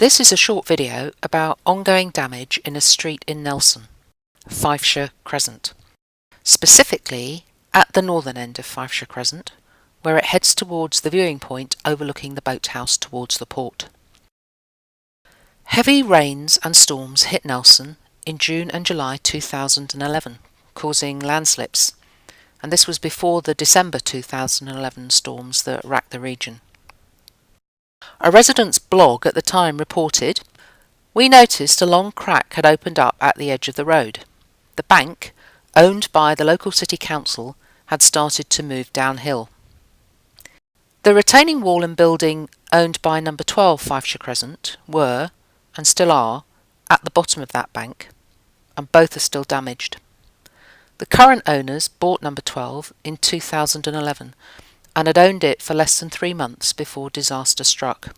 This is a short video about ongoing damage in a street in Nelson, Fifeshire Crescent, specifically at the northern end of Fifeshire Crescent, where it heads towards the viewing point overlooking the boathouse towards the port. Heavy rains and storms hit Nelson in June and July 2011, causing landslips, and this was before the December 2011 storms that racked the region. A resident's blog at the time reported, "We noticed a long crack had opened up at the edge of the road. The bank, owned by the local city council, had started to move downhill." The retaining wall and building owned by number 12 Fifeshire Crescent were, and still are, at the bottom of that bank, and both are still damaged. The current owners bought number 12 in 2011 and had owned it for less than 3 months before disaster struck.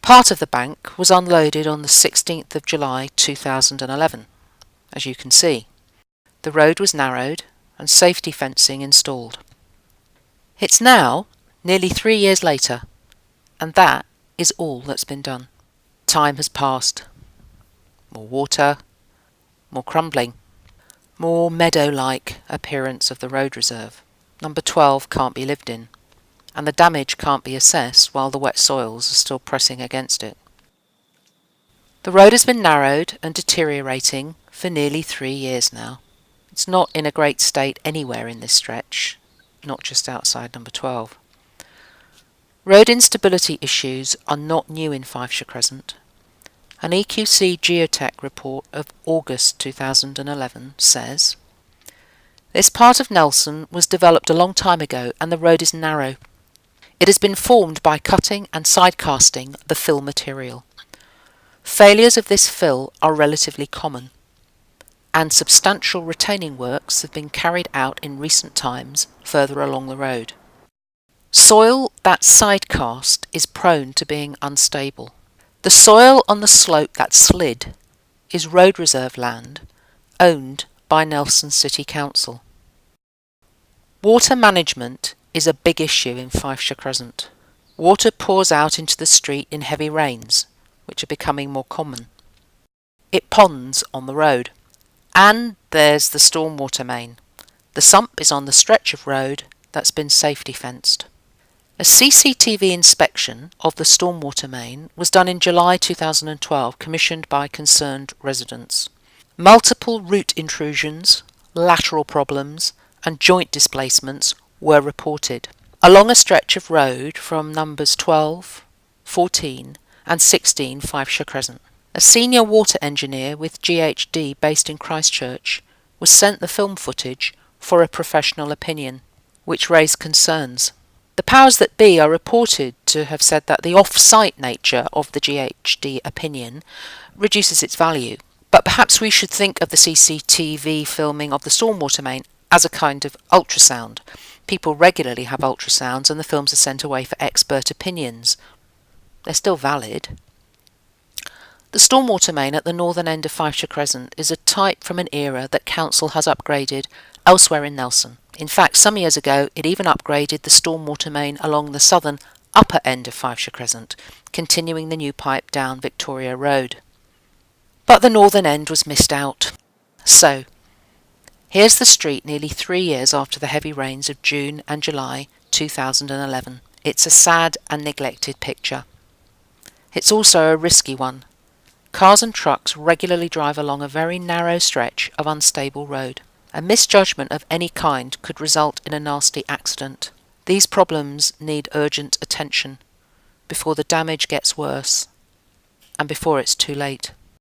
Part of the bank was unloaded on the 16th of July 2011, as you can see. The road was narrowed and safety fencing installed. It's now nearly 3 years later, and that is all that's been done. Time has passed. More water, more crumbling, more meadow-like appearance of the road reserve. Number 12 can't be lived in, and the damage can't be assessed while the wet soils are still pressing against it. The road has been narrowed and deteriorating for nearly 3 years now. It's not in a great state anywhere in this stretch, not just outside number 12. Road instability issues are not new in Fifeshire Crescent. An EQC Geotech report of August 2011 says, "This part of Nelson was developed a long time ago and the road is narrow. It has been formed by cutting and sidecasting the fill material. Failures of this fill are relatively common, and substantial retaining works have been carried out in recent times further along the road. Soil that's sidecast is prone to being unstable. The soil on the slope that slid is road reserve land owned by Nelson City Council. Water management is a big issue in Fifeshire Crescent. Water pours out into the street in heavy rains, which are becoming more common. It ponds on the road. And there's the stormwater main. The sump is on the stretch of road that's been safety fenced. A CCTV inspection of the stormwater main was done in July 2012, commissioned by concerned residents. Multiple root intrusions, lateral problems, and joint displacements were reported along a stretch of road from numbers 12, 14 and 16 Fifeshire Crescent. A senior water engineer with GHD based in Christchurch was sent the film footage for a professional opinion, which raised concerns. The powers that be are reported to have said that the off-site nature of the GHD opinion reduces its value, but perhaps we should think of the CCTV filming of the stormwater main as a kind of ultrasound. People regularly have ultrasounds and the films are sent away for expert opinions. They're still valid. The stormwater main at the northern end of Fifeshire Crescent is a type from an era that council has upgraded elsewhere in Nelson. In fact, some years ago it even upgraded the stormwater main along the southern upper end of Fifeshire Crescent, continuing the new pipe down Victoria Road. But the northern end was missed out. So, here's the street nearly 3 years after the heavy rains of June and July 2011. It's a sad and neglected picture. It's also a risky one. Cars and trucks regularly drive along a very narrow stretch of unstable road. A misjudgment of any kind could result in a nasty accident. These problems need urgent attention before the damage gets worse and before it's too late.